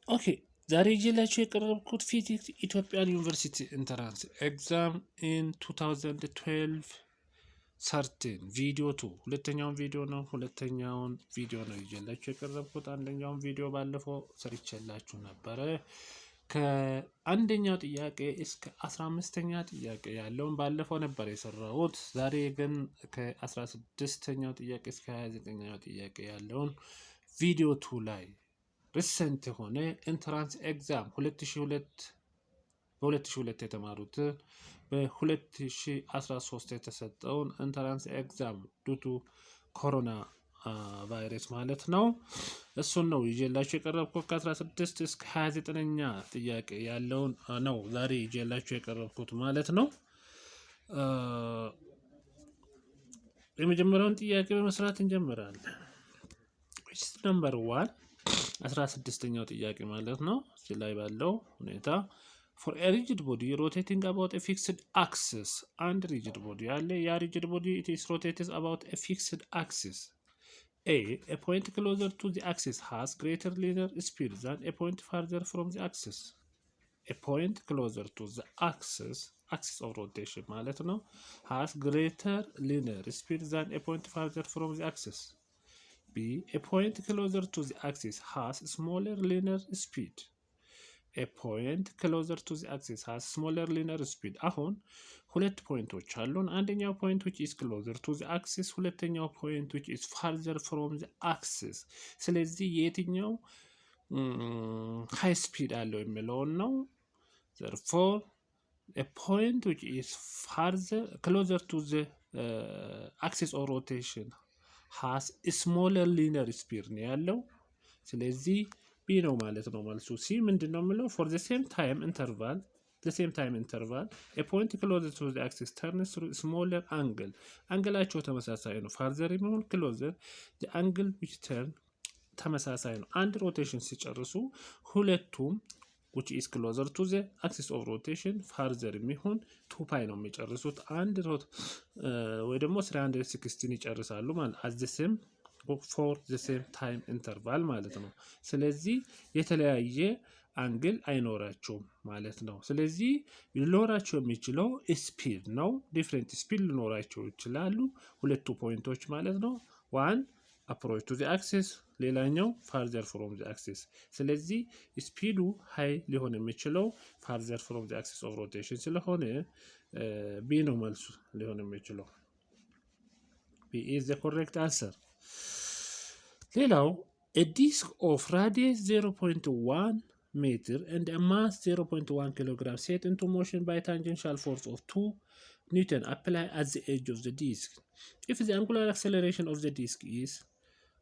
ኦኬ ዛሬ ይዤላችሁ የቀረብኩት ፊዚክስ ኢትዮጵያን ዩኒቨርሲቲ ኢንትራንስ ኤግዛም ኢን 2012 ሰርቲን ቪዲዮ 2 ሁለተኛውን ቪዲዮ ነው። ሁለተኛውን ቪዲዮ ነው ይዤላችሁ የቀረብኩት። አንደኛውን ቪዲዮ ባለፈው ሰርቼላችሁ ነበረ። ከአንደኛው ጥያቄ እስከ 15ኛ ጥያቄ ያለውን ባለፈው ነበር የሰራሁት። ዛሬ ግን ከ16ኛው ጥያቄ እስከ 29ኛው ጥያቄ ያለውን ቪዲዮ 2 ላይ ሪሰንት የሆነ ኢንትራንስ ኤግዛም 2002 የተማሩት በ2013 የተሰጠውን ኢንትራንስ ኤግዛም ዱቱ ኮሮና ቫይረስ ማለት ነው። እሱን ነው ይዤላችሁ የቀረብኩት። ከ16 እስከ 29ኛ ጥያቄ ያለውን ነው ዛሬ ይዤላችሁ የቀረብኩት ማለት ነው። የመጀመሪያውን ጥያቄ በመስራት እንጀምራለን። ነምበር 1 16ኛው ጥያቄ ማለት ነው። እዚህ ላይ ባለው ሁኔታ for a rigid body rotating about a fixed axis and rigid body ያለ ያ rigid body it is rotated about a fixed axis. A point closer to the axis has greater linear speed than a point farther from the axis. A point closer to the axis of rotation ማለት ነው has greater linear speed than a point farther from the axis. B. A point closer to the axis has smaller linear speed. A point closer to the axis has smaller linear speed. አሁን ሁለት ፖይንቶች አሉን። አንደኛው ፖይንት which is closer to the axis፣ ሁለተኛው ፖይንት which is farther from the axis። ስለዚህ የትኛው ሃይ ስፒድ አለው የሚለውን ነው። therefore a point which is farther closer to the axis of rotation has smaller linear speed ነው ያለው። ስለዚህ ቢ ነው ማለት ነው መልሱ። ሲ ምንድነው የሚለው for the same time interval a point closer to the axis turns through smaller angle አንግላቸው ተመሳሳይ ነው። farther የሚሆን closer the angle which turn ተመሳሳይ ነው። አንድ ሮቴሽን ሲጨርሱ ሁለቱም which is closer to the axis of rotation farther የሚሆን 2 ፓይ ነው የሚጨርሱት። አንድ ወይ ደግሞ 316 ይጨርሳሉ ማለት at the same for the same time interval ማለት ነው። ስለዚህ የተለያየ አንግል አይኖራቸውም ማለት ነው። ስለዚህ ሊኖራቸው የሚችለው ስፒድ ነው። ዲፍረንት ስፒድ ሊኖራቸው ይችላሉ ሁለቱ ፖይንቶች ማለት ነው። ዋን approach to the axis ሌላኛው farther from the axis። ስለዚህ ስፒዱ ሃይ ሊሆን የሚችለው farther from the axis of rotation ስለሆነ ቢ ነው መልሱ ሊሆን የሚችለው። B is the correct answer። ሌላው a disc of radius 0.1 meter and a mass 0.1 kilogram set into motion by tangential force of 2 Newton apply at the edge of the disc. If the angular acceleration of the disc is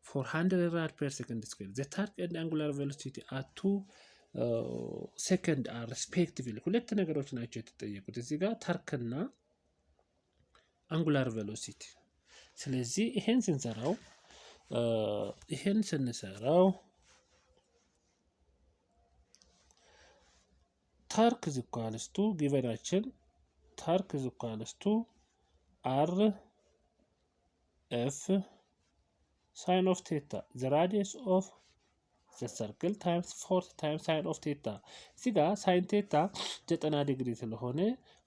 400 rad per second square, the torque and angular velocity at 2 second are respectively። ሁለት ነገሮች ናቸው የተጠየቁት እዚህ ጋር ታርክና አንጉላር ቬሎሲቲ። ስለዚህ ይሄን ስንሰራው ታርክ ዝኳልስቱ ጊቨናችን ታርክ ዝኳልስቱ አር ኤፍ ሳይን ኦፍ ቴታ ዘ ራዲየስ ኦፍ ዘ ሰርክል ታይምስ 4 ታይምስ ሳይን ኦፍ ቴታ። እዚህ ጋር ሳይን ቴታ 90 ዲግሪ ስለሆነ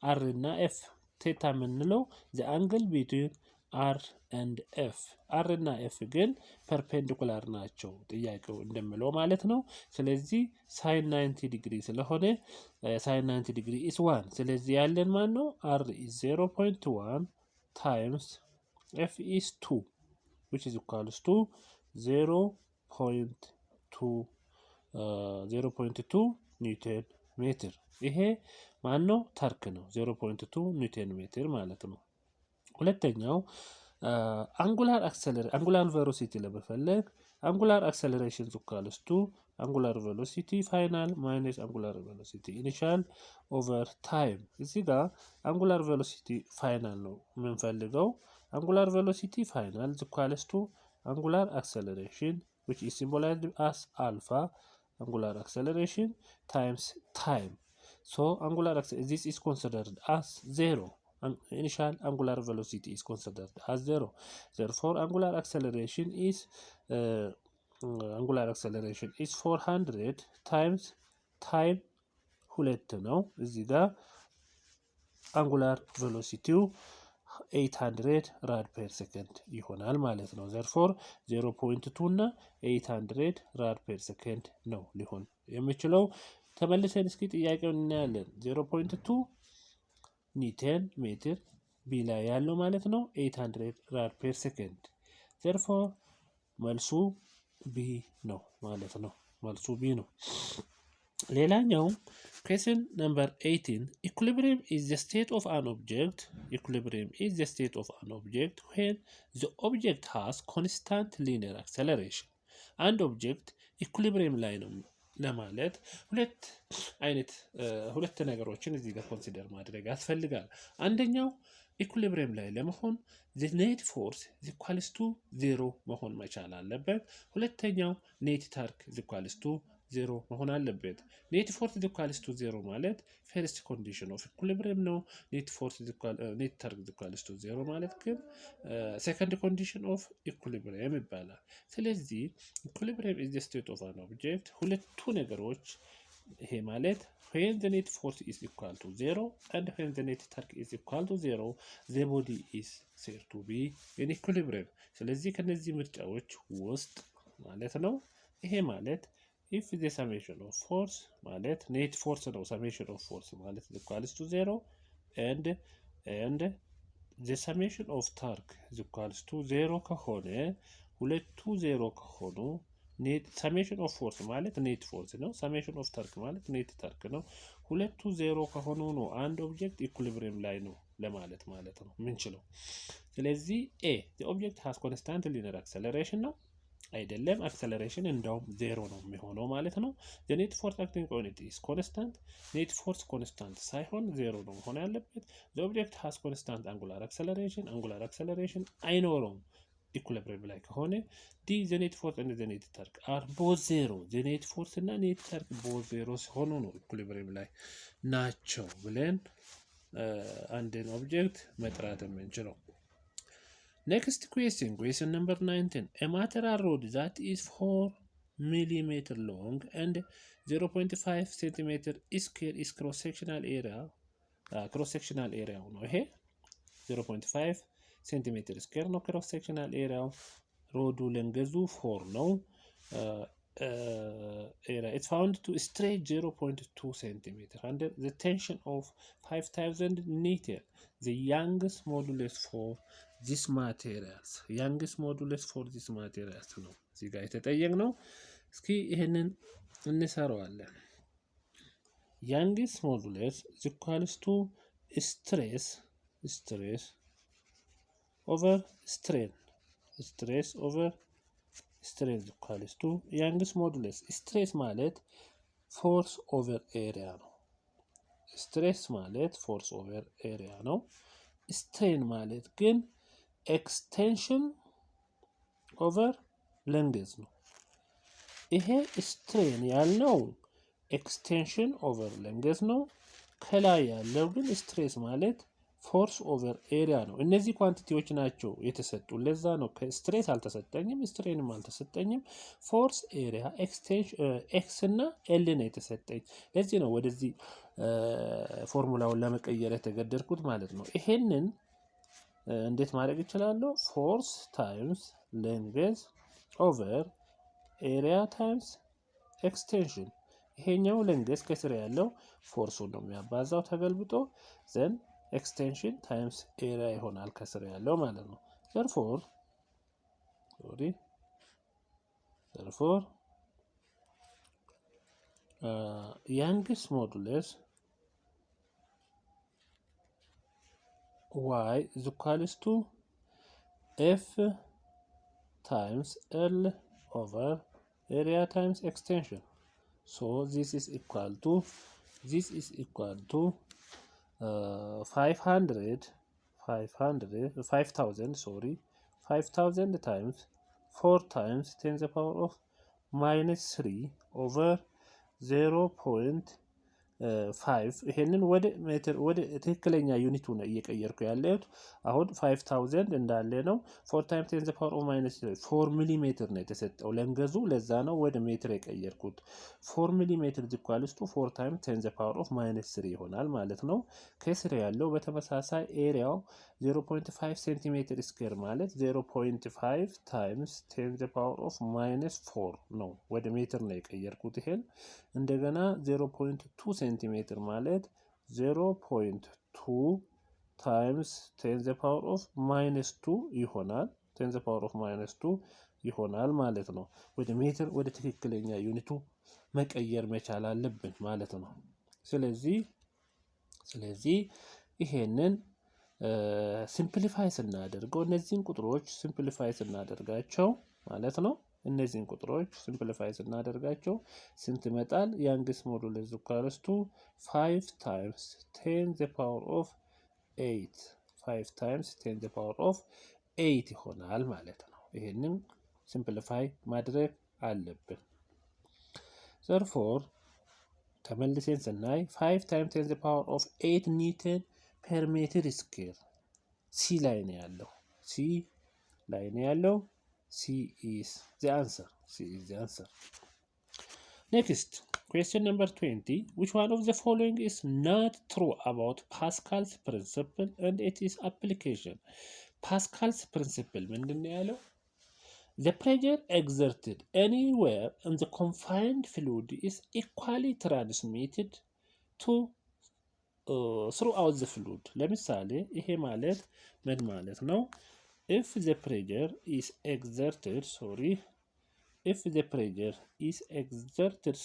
አር እና ኤፍ ቴታ የምንለው ዘ አንግል ቢትዊን አር ኤንድ ኤፍ። አር እና ኤፍ ግን ፐርፔንዲኩላር ናቸው ጥያቄው እንደሚለው ማለት ነው። ስለዚህ ሳይን 90 ዲግሪ ስለሆነ ሳይን 90 ዲግሪ ኢስ 1። ስለዚህ ያለን ማን ነው? አር ኢዝ 0.1 ታይምስ ኤፍ ኢዝ 2 which is equals to 0.2 ኒውተን ሜትር። ይሄ ማን ነው? ታርክ ነው። 0.2 ኒውተን ሜትር ማለት ነው። ሁለተኛው አንጉላር ቬሎሲቲ ለመፈለግ አንጉላር አክሰለሬሽን equals to አንጉላር ቬሎሲቲ ፋይናል ማይነስ አንጉላር ቬሎሲቲ ኢኒሻል ኦቨር ታይም። እዚህ ጋር አንጉላር ቬሎሲቲ ፋይናል ነው የምንፈልገው። አንጉላር ቬሎሲቲ ፋይናል equals to አንጉላር አክሰለሬሽን which is symbolized as alpha angular acceleration times time. So angular this is considered as 0. Initial angular velocity is considered as 0. Therefore angular acceleration is አንጉላር አክሰለሬሽን ኢዝ 400 ታይምስ ታይም 2 ነው። እዚህ ጋር አንጉላር ቬሎሲቲው 800 ራድ ፐር ሰከንድ ይሆናል ማለት ነው። ዘርፎር 0.2 እና 800 ራድ ፐር ሰከንድ ነው ሊሆን የሚችለው። ተመልሰን እስኪ ጥያቄውን እናያለን። 0.2 ኒውተን ሜትር ቢ ላይ ያለው ማለት ነው 800 ራድ ፐር ሰከንድ። ዘርፎር መልሱ ቢ ነው ማለት ነው። መልሱ ቢ ነው። ሌላኛው question number 18 equilibrium is the state of an object. Equilibrium is the state of an object when the object has constant linear acceleration. አንድ ኦብጀክት ኢኩሊብሪየም ላይ ነው ለማለት ሁለት ነገሮችን እዚህ ጋር ኮንሲደር ማድረግ ያስፈልጋል። አንደኛው ኢኩሊብሪየም ላይ ለመሆን the net force is equals to 0 መሆን መቻል አለበት። ሁለተኛው net torque is equals to 0 መሆን አለበት። net force is equals to 0 ማለት first condition of equilibrium ነው። net torque is equals to 0 ማለት ግን second condition of equilibrium ይባላል። ስለዚህ equilibrium is the state of an object ሁለቱ ነገሮች ይሄ ማለት when the net force is equal to 0 and when the net torque is equal to 0 the body is said to be in equilibrium። ስለዚህ ከነዚህ ምርጫዎች ውስጥ ማለት ነው ይሄ ማለት if the summation of force ማለት net force ነው summation of force ማለት is equals to 0 and the summation of torque is equals to 0 ከሆነ ሁለቱ 0 ከሆኑ ሰሜሽን ኦፍ ፎርስ ማለት ኔት ፎርስ ነው። ሰሜሽን ኦፍ ተርክ ማለት ኔት ተርክ ነው። ሁለቱ 0 ከሆኑ ነው አንድ ኦብጀክት ኢኩሊብሪየም ላይ ነው ለማለት ማለት ነው ምንችለው። ስለዚህ ኤ the object has constant linear acceleration ነው አይደለም። አክሰለሬሽን እንደውም 0 ነው የሚሆነው ማለት ነው። the net force acting on it is constant net force constant ሳይሆን 0 ነው መሆን ያለበት። the object has constant angular acceleration አይኖረውም ኢኩሊብሪየም ላይ ከሆነ ዲ the net force and the net torque are both 0 the net force እና net torque both 0 ሲሆኑ ነው ኢኩሊብሪየም ላይ ናቸው ብለን አንድን ኦብጀክት መጥራት የምንችለው። Next question number 19 a material rod that is 4 millimeter long and 0.5 centimeter square is cross sectional area ነው ይሄ 0.5 ሴንቲሜትር ስኩዌር ነው ክሮስ ሴክሽናል ኤሪያው። ሮዱ ለንገዙ 4 ነው። area it's found to stretch 0.2 centimeter under the tension of 5000 Newton. The Young's modulus for this materials ነው እዚህ ጋር የተጠየቅ ነው። እስኪ ይሄንን እንሰራዋለን። Young's modulus is equals to stress over strain over strain equals to Young's modulus stress ማለት force over area ነው። stress ማለት force over area ነው። strain ማለት ግን extension over length ነው። ይሄ strain ያልነው extension over length ነው። ከላይ ያለው ግን stress ማለት ፎርስ ኦቨር ኤሪያ ነው። እነዚህ ኳንቲቲዎች ናቸው የተሰጡ። ለዛ ነው ከስትሬስ አልተሰጠኝም ስትሬንም አልተሰጠኝም። ፎርስ ኤሪያ ኤክስ እና ኤል ነው የተሰጠኝ። ለዚህ ነው ወደዚህ ፎርሙላውን ለመቀየር የተገደድኩት ማለት ነው። ይሄንን እንዴት ማድረግ እችላለሁ? ፎርስ ታይምስ ሌንግዝ ኦቨር ኤሪያ ታይምስ ኤክስቴንሽን። ይሄኛው ሌንግዝ ከስር ያለው ፎርሱን ነው የሚያባዛው ተገልብጦ ዘን extension times area ይሆናል ከስር ያለው ማለት ነው። therefore Young's modulus y is equals to f times l over area times extension. So this is equal to 5000 times 4 times 10 the power of minus 3 over 0.5 5 ይሄንን ወደ ሜትር ወደ ትክክለኛ ዩኒቱ ነው እየቀየርኩ ያለሁት። አሁን 5000 እንዳለ ነው። 4 ታይምስ 10 ዘ ፓወር ኦፍ ማይነስ 4 ሚሊ ሜትር ነው የተሰጠው ለንገዙ። ለዛ ነው ወደ ሜትር የቀየርኩት። 4 ሚሊ ሜትር ኢኳልስ ቱ 4 ታይምስ 10 ዘ ፓወር ኦፍ ማይነስ 3 ይሆናል ማለት ነው። ከስር ያለው በተመሳሳይ ኤሪያው 0.5 ሴንቲሜትር ስኩዌር ማለት 0.5 ታይምስ 10 ዘ ፓወር ኦፍ ማይነስ 4 ነው። ወደ ሜትር ነው የቀየርኩት ይሄን። እንደገና 0.2 ሴንቲሜትር ማለት 0.2 ታይምስ 10 ዘ ፓወር ኦፍ ማይነስ 2 ይሆናል። 10 ዘ ፓወር ኦፍ ማይነስ 2 ይሆናል ማለት ነው። ወደ ሜትር ወደ ትክክለኛ ዩኒቱ መቀየር መቻል አለብን ማለት ነው። ስለዚህ ይሄንን ሲምፕሊፋይ ስናደርገው እነዚህን ቁጥሮች ሲምፕሊፋይ ስናደርጋቸው ማለት ነው። እነዚህን ቁጥሮች ሲምፕሊፋይ ስናደርጋቸው ስንት ይመጣል? ያንግስ ሞዱለስ ኢኳልስ ቱ 5 ታይምስ 10 ዘ ፓወር ኦፍ 8 5 ታይምስ 10 ዘ ፓወር ኦፍ 8 ይሆናል ማለት ነው። ይሄንን ሲምፕሊፋይ ማድረግ አለብን። ዘርፎር ተመልሰን ስናይ 5 ታይምስ 10 ዘ ፓወር ኦፍ 8 ኒውተን ፐር ሜትር ስኩዌር ሲ ላይ ነው ያለው። C is the answer. Next, question number 20. Which one of the following is not true about Pascal's principle and its application? Pascal's principle ምንድን ነው ያለው? The pressure exerted anywhere in the confined fluid is equally transmitted to throughout the fluid. ለምሳሌ ይሄ ማለት ምን ማለት ነው? If the pressure is exerted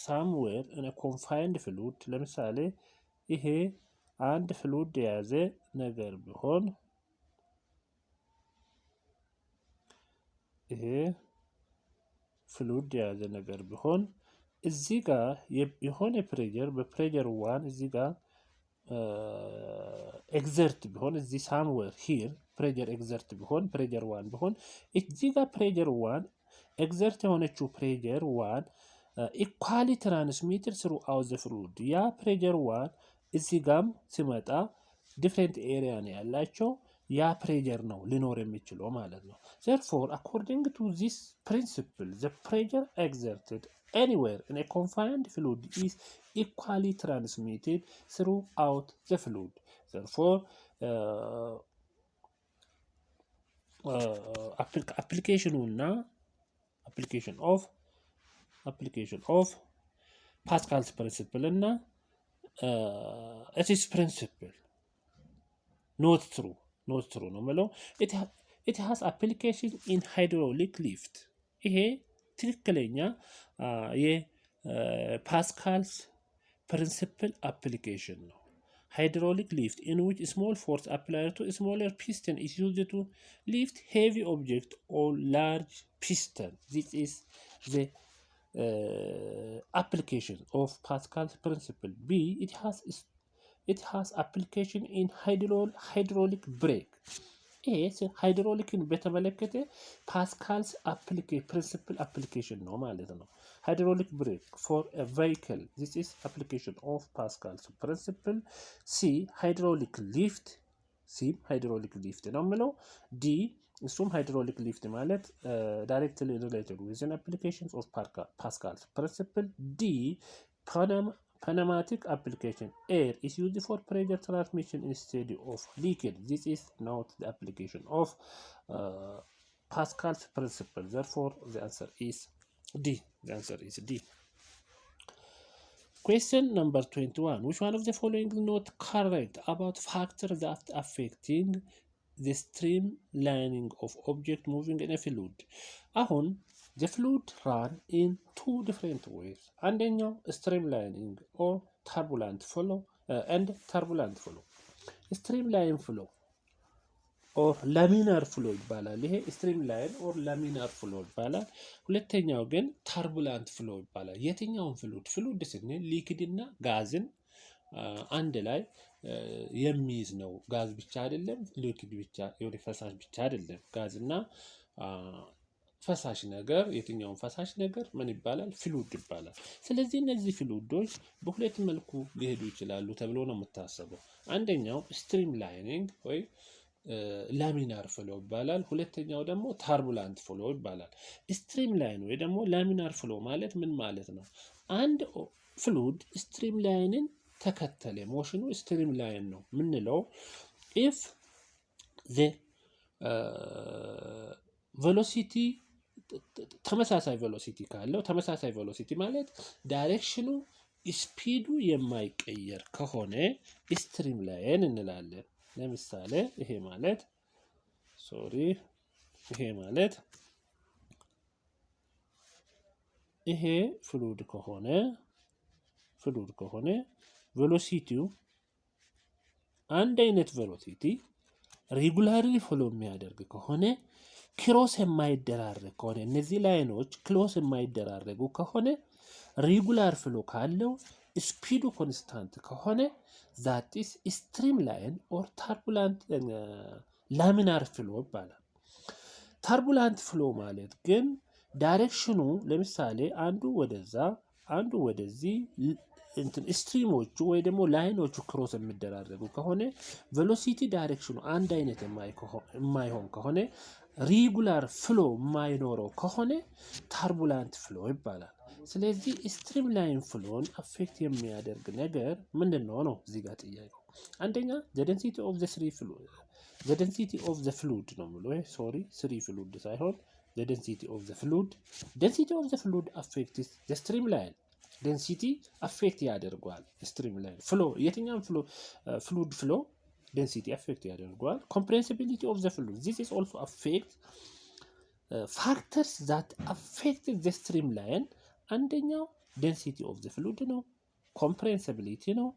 somewhere in a confined fluid, ለምሳሌ ይሄ አንድ ፍሉድ የያዘ ነገር ቢሆን እዚህ ጋር የሆነ ፕሬጀር በፕሬጀር 1 እዚህ ጋር ኤግዘርት ቢሆን እዚህ ሳምዌር ሂር ፕሬጀር ኤግዘርት ቢሆን ፕሬጀር 1 ቢሆን እዚህ ጋር ፕሬጀር 1 ኤግዘርት የሆነችው ፕሬጀር 1 ኢኳሊ ትራንስሚትድ ስሩ አውት ዘ ፍሉድ። ያ ፕሬጀር 1 እዚህ ጋም ሲመጣ ዲፍረንት ኤሪያ ነው ያላቸው። ያ ፕሬጀር ነው ሊኖር የሚችለው ማለት ነው። therefore according to this principle the pressure exerted anywhere in a confined fluid is equally transmitted throughout the fluid. Therefore application of Pascal's principle እና its principle not true ነው የምለው። it has application in hydraulic lift. ይሄ ትክክለኛ የፓስካልስ ፕሪንሲፕል አፕሊኬሽን ነው። hydraulic lift in which small force applied to a smaller piston is used to lift heavy object or large piston. This is the application of Pascal's principle. B. It has application in hydraulic brake. ሃይድሮሊክን በተመለከተ ፓስካልስ ፕሪንሲፕል አፕሊኬሽን ነው ማለት ነው። ሃይድሮሊክ ብሬክ ፎር a vehicle, this is application of Pascal's principle. C ሃይድሮሊክ ሊፍት ነው የምለው። ዲ እሱም ሃይድሮሊክ ሊፍት ማለት ዳይሬክትሊ ሪሌትድ with an applications of Pascal's principle. D pneumatic application. Air is used for pressure transmission instead of liquid. This is not the application of Pascal's principle. Therefore, the answer is D. Question number 21. Which one of the following is not correct about factors that affecting the streamlining of object moving in a fluid? አሁን the fluid run in two different ways. አንደኛው streamlining or turbulent flow and turbulent flow. streamline flow or laminar flow ይባላል። ይሄ streamline or laminar flow ይባላል። ሁለተኛው ግን turbulent flow ይባላል። የትኛውን ፍሉድ ስንል ሊክድ እና ጋዝን አንድ ላይ የሚይዝ ነው። ጋዝ ብቻ አይደለም፣ ሊክድ ብቻ የሆነ ፈሳሽ ብቻ አይደለም። ጋዝ እና ፈሳሽ ነገር የትኛውም ፈሳሽ ነገር ምን ይባላል? ፍሉድ ይባላል። ስለዚህ እነዚህ ፍሉዶች በሁለት መልኩ ሊሄዱ ይችላሉ ተብሎ ነው የምታሰበው። አንደኛው ስትሪም ላይኒንግ ወይ ላሚናር ፍሎ ይባላል። ሁለተኛው ደግሞ ታርቡላንት ፍሎ ይባላል። ስትሪም ላይን ወይ ደግሞ ላሚናር ፍሎ ማለት ምን ማለት ነው? አንድ ፍሉድ ስትሪም ላይንን ተከተለ፣ ሞሽኑ ስትሪም ላይን ነው ምንለው ኢፍ ዘ ቬሎሲቲ ተመሳሳይ ቬሎሲቲ ካለው፣ ተመሳሳይ ቬሎሲቲ ማለት ዳይሬክሽኑ ስፒዱ የማይቀየር ከሆነ ስትሪም ላይን እንላለን። ለምሳሌ ይሄ ማለት ይሄ ፍሉድ ከሆነ ቬሎሲቲው አንድ አይነት ቬሎሲቲ ሬጉላርሊ ፍሎ የሚያደርግ ከሆነ ክሮስ የማይደራረግ ከሆነ እነዚህ ላይኖች ክሎስ የማይደራረጉ ከሆነ ሬጉላር ፍሎ ካለው ስፒዱ ኮንስታንት ከሆነ ዛቲስ ስትሪም ላይን ኦር ታርቡላንት ላሚናር ፍሎ ይባላል። ታርቡላንት ፍሎ ማለት ግን ዳይሬክሽኑ ለምሳሌ አንዱ ወደዛ አንዱ ወደዚህ ስትሪሞቹ ወይ ደግሞ ላይኖቹ ክሮስ የሚደራረጉ ከሆነ ቬሎሲቲ ዳይሬክሽኑ አንድ አይነት የማይሆን ከሆነ ሬጉላር ፍሎ የማይኖረው ከሆነ ታርቡላንት ፍሎ ይባላል። ስለዚህ ስትሪም ላይን ፍሎን አፌክት የሚያደርግ ነገር ምንድነው ነው እዚህ ጋር ጥያቄው። አንደኛ the density of the fluid ነው ብሎ ስሪ ፍሉድ ሳይሆን the density of the fluid affects the streamline density affect ያደርጋል። ስትሪም ላይን ፍሎ የትኛውም ፍሉድ ፍሎ density affect ያደርጋል። comprehensibility of the fluid this is also affect factors that affect the streamline አንደኛው density of the fluid ነው፣ comprehensibility ነው,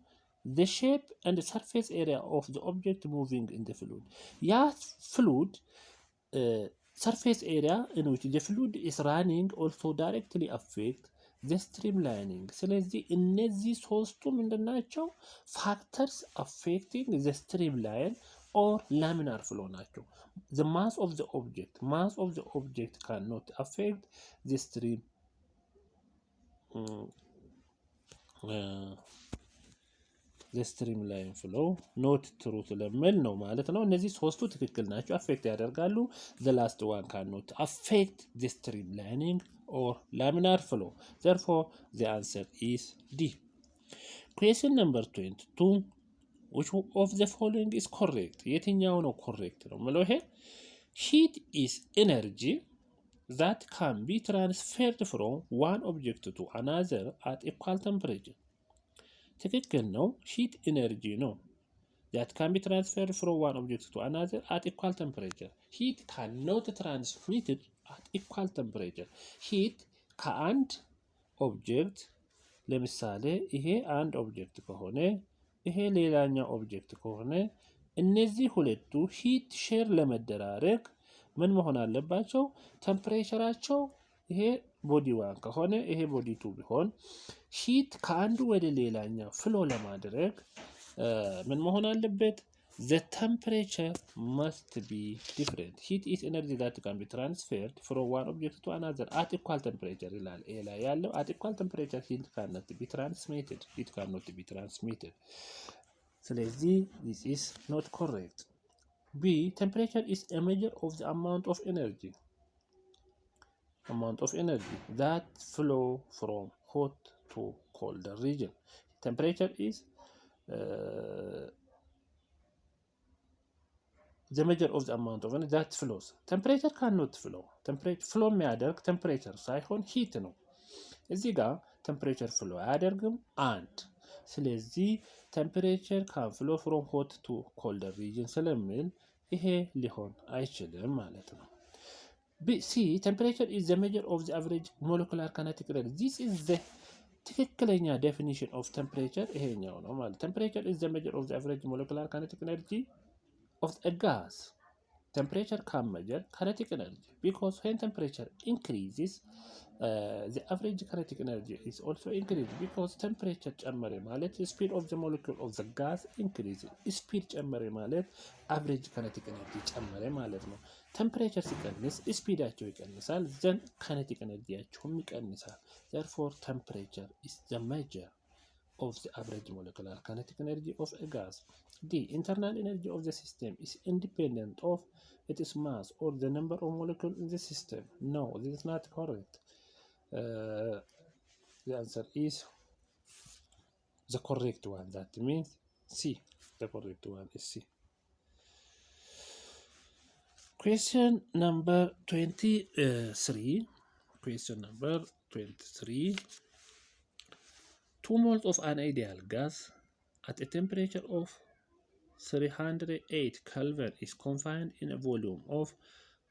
the shape and the surface area of the object moving in the fluid ያ fluid surface area in which the fluid is running also directly affect the streamlining። ስለዚህ እነዚህ ሶስቱ ምንድናቸው? factors affecting the streamline or laminar flow ናቸው። the mass of the object cannot affect the streamline flow not true ስለሚል ነው ማለት ነው። እነዚህ ሶስቱ ትክክል ናቸው፣ አፌክት ያደርጋሉ። the last one cannot affect the streamlining or laminar flow therefore the answer is D. question number 22 which of the following is correct? የትኛው ነው ኮሬክት ነው ማለት ይሄ heat is energy that can be transferred from one object to another at equal temperature። ትክክል ነው። heat energy ነው that can be transferred from one object to another at equal temperature. heat cannot transmitted at equal temperature. heat ከአንድ ኦብጀክት ለምሳሌ ይሄ አንድ ኦብጀክት ከሆነ ይሄ ሌላኛው ኦብጀክት ከሆነ እነዚህ ሁለቱ ሂት ሼር ለመደራረግ ምን መሆን አለባቸው? ቴምፕሬቸራቸው ይሄ ቦዲ 1 ከሆነ ይሄ ቦዲ 2 ቢሆን ሂት ከአንዱ ወደ ሌላኛው ፍሎ ለማድረግ ምን መሆን አለበት? the temperature must be different. heat is energy that can be transferred from one object to another at equal temperature ይላል። ኤ ላይ ያለው at equal temperature heat cannot be transmitted. ስለዚህ this is not correct. B temperature is a measure of the amount of energy that flow from hot to colder region. temperature is the measure of the amount of energy that flows. temperature cannot flow. temperature flow የሚያደርግ temperature ሳይሆን heat ነው። እዚህ ጋር temperature flow አያደርግም አንድ። ስለዚህ temperature can flow from hot to colder region ስለሚል ይሄ ሊሆን አይችልም ማለት ነው። C temperature is the measure of the average molecular kinetic energy. this is the ትክክለኛ definition of temperature ይሄኛው ነው ማለት። temperature is the measure of the average molecular kinetic energy of a gas. temperature can measure kinetic energy because when temperature increases the average kinetic energy is also increased because temperature ጨመረ ማለት speed of the molecule of the gas increases. speed ጨመረ ማለት average kinetic energy ጨመረ ማለት ነው። ቴምፕሬቸር ሲቀንስ ስፒዳቸው ይቀንሳል፣ ዘን ካይኔቲክ ኤነርጂያቸውም ይቀንሳል። therefore temperature is the measure of the average molecular kinetic energy of a gas. The internal energy of the system is independent of its mass or the number of molecules in the system. No, this is not correct. The answer is the correct one. That means C. The correct one is C. Question number 23. Question number 23. 2 moles of an ideal gas at a temperature of 308 Kelvin is confined in a volume of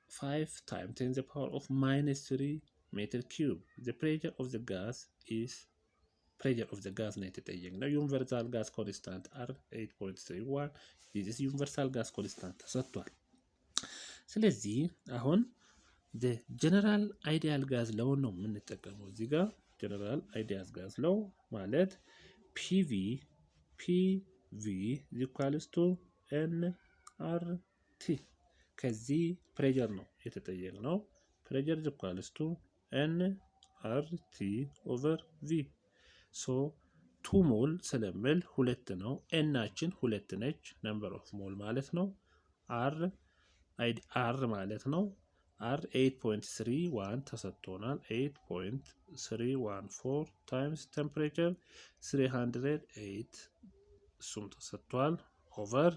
5 times 10 to the power of minus 3 meter cube. The pressure of the gas is ነው የተጠየቅነው። ዩኒቨርሳል ጋዝ ኮንስታንት አር 8.31 ዲስ ዩኒቨርሳል ጋዝ ኮንስታንት ተሰጥቷል። ስለዚህ አሁን ጀነራል አይዲያል ጋዝ ለው ነው የምንጠቀመው እዚህ ጋር ጀነራል አይዲያል ጋዝ ለው ማለት PV ኢኳልስ ቱ NRT ከዚህ ፕሬሸር ነው የተጠየቅነው። ፕሬሸር ኢኳልስ ቱ NRT ኦቨር V ሶ 2 ሞል ስለምል 2 ነው። ኤናችን 2 ነች ነምበር ኦፍ ሞል ማለት ነው። አር ማለት ነው። አር 8.31 ተሰጥቶናል። 8.314 ታይምስ ቴምፕሬቸር 308 እሱም ተሰጥቷል። ኦቨር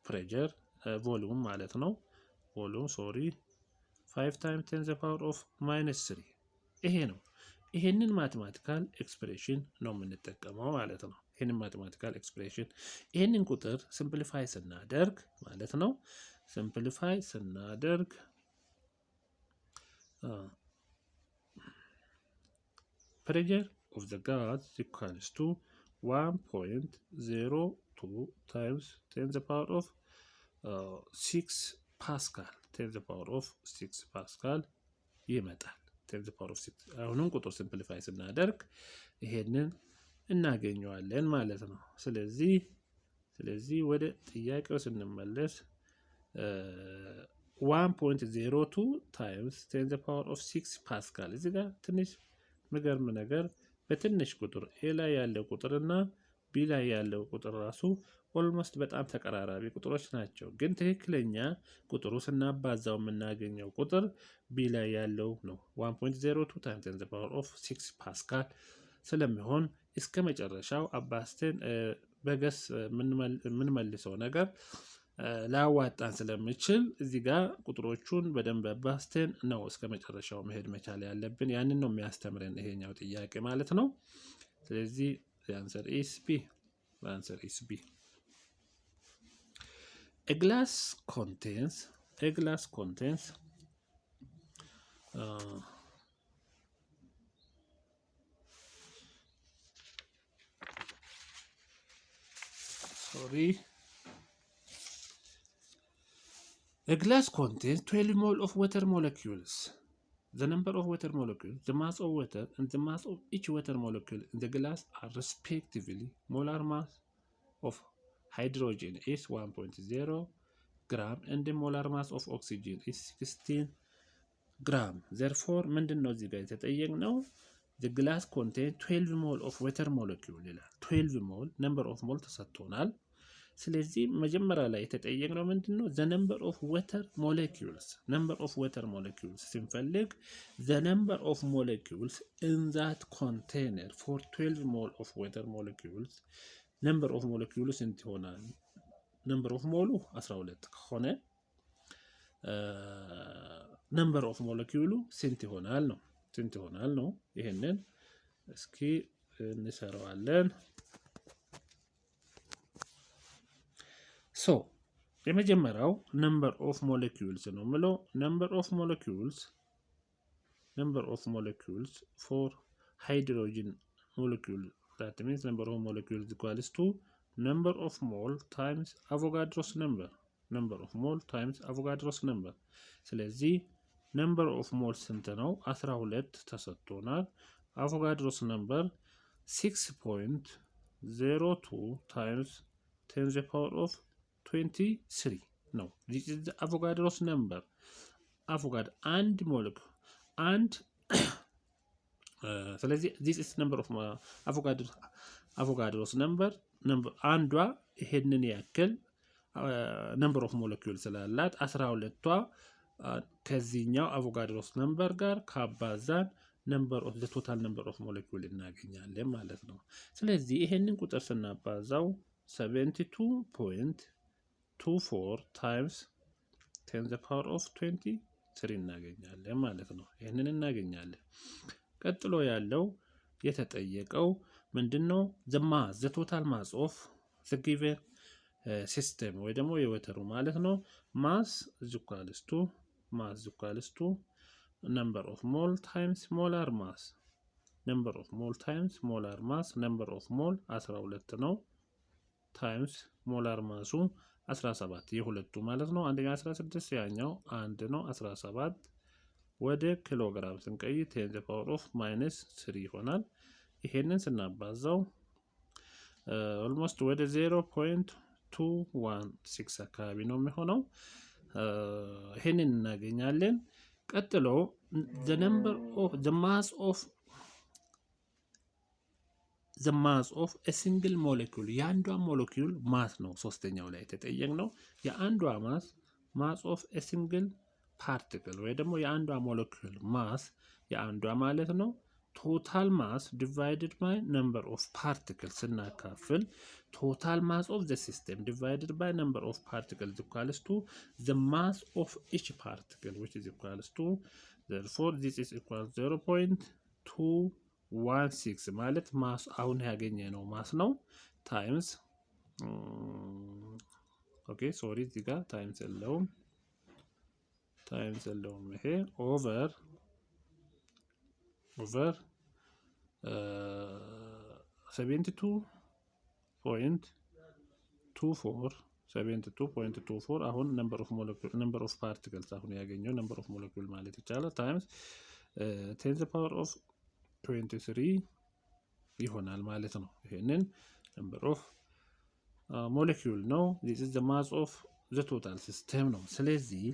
ፕሬሸር ቮሉም ማለት ነው። ቮሉም 5 ታይምስ 10 ዘ ፓወር ኦፍ ማይነስ 3 ይሄ ነው። ይሄንን ማቴማቲካል ኤክስፕሬሽን ነው የምንጠቀመው ማለት ነው። ይሄንን ማቴማቲካል ኤክስፕሬሽን ይሄንን ቁጥር ሲምፕሊፋይ ስናደርግ ማለት ነው። ሲምፕሊፋይ ስናደርግ pressure of the gas equals to 1.02 times 10 the power of 6 Pascal 10 the power of 6 Pascal ይመጣል። 10 the power of 6 አሁንም ቁጥር ሲምፕሊፋይ ስናደርግ ይሄንን እናገኘዋለን ማለት ነው። ስለዚህ ወደ ጥያቄው ስንመለስ 1.02 times 10 the power of 6 ፓስካል እዚህ ጋር ትንሽ የሚገርም ነገር በትንሽ ቁጥር ኤ ላይ ያለው ቁጥርና ቢ ላይ ያለው ቁጥር ራሱ ኦልሞስት በጣም ተቀራራቢ ቁጥሮች ናቸው። ግን ትክክለኛ ቁጥሩ ስናባዛው የምናገኘው ቁጥር ቢ ላይ ያለው ነው። 1.02 times 10 the power of 6 ፓስካል ስለሚሆን እስከ መጨረሻው አባስተን በገስ የምንመልሰው ነገር ላዋጣን ስለምችል እዚህ ጋር ቁጥሮቹን በደንብ አባስተን ነው እስከ መጨረሻው መሄድ መቻል ያለብን። ያንን ነው የሚያስተምረን ይሄኛው ጥያቄ ማለት ነው። ስለዚህ answer is B. The answer is B. A glass contains A glass contains 12 mole of water molecules. The number of water molecules, the mass of water, and the mass of each water molecule in the glass are respectively molar mass of hydrogen is 1.0 gram and the molar mass of oxygen is 16 gram. Therefore, ምንድን ነው እዚህ ጋር የተጠየቅነው? The glass contains 12 mole of water molecule ይላል። 12 mole number of mole ተሰጥቶናል። ስለዚህ መጀመሪያ ላይ የተጠየቅነው ምንድነው? the number of water molecules ስንፈልግ the number of molecules in that container for 12 mole of water molecules number of molecules ስንት ይሆናል? number of ሞሉ 12 ከሆነ number of molecule ስንት ይሆናል ነው። ይሄንን እስኪ እንሰራዋለን። የመጀመሪያው number of molecules ነው የምለው number of molecules for hydrogen molecule that means number of molecules equals to number of mole times Avogadro's number ስለዚህ number of mole ስንት ነው? 12 ተሰጥቶናል። Avogadro's number 6.02 times 10 the power of 23 ነው። this is the Avogadro's number አቮጋድሮ አንድ ሞለኪውል አንድ ስለዚህ this is number of Avogadro's number አንዷ ይሄንን ያክል number of molecule ስላላት 12ቷ ከዚህኛው Avogadro's number ጋር ካባዛን number of the total number of molecule እናገኛለን ማለት ነው። ስለዚህ ይሄንን ቁጥር ስናባዛው 72.24 times 10 the power of 23 እናገኛለን ማለት ነው። ይሄንን እናገኛለን። ቀጥሎ ያለው የተጠየቀው ምንድነው? the total mass of the given system ወይ ደግሞ የወተሩ ማለት ነው። mass is equals to number of mole times molar mass number of mole times molar mass number of mole 12 ነው times molar mass 17 የሁለቱ ማለት ነው። አንደኛ 16 ያኛው 1 ነው 17 ወደ ኪሎግራም ስንቀይ 10 the power of -3 ይሆናል። ይሄንን ስናባዛው almost ወደ 0.216 አካባቢ ነው የሚሆነው። ይሄንን እናገኛለን። ቀጥሎ the mass of a single molecule የአንዷ ሞለኪውል ማስ ነው። ሶስተኛው ላይ የተጠየቅነው የአንዷ mass of a single particle ወይ ደግሞ የአንዷ ሞለኪውል ማስ የአንዷ ማለት ነው total mass divided by number of particles ስናካፍል total mass of the system divided by number of particles equals to the mass of each particle which is equals to therefore this is equal to 0.216 ማለት ማስ አሁን ያገኘነው ማስ ነው times ኦኬ ሶሪ እዚህ ጋር ታይምስ የለውም ይሄ ኦቨር 72.24 አሁን number of particles አሁን ያገኘው number of molecule ማለት ይቻላል times 10 the power of 23 ይሆናል ማለት ነው። ይሄንን number of molecule ነው። this is the mass of the total system ነው። ስለዚህ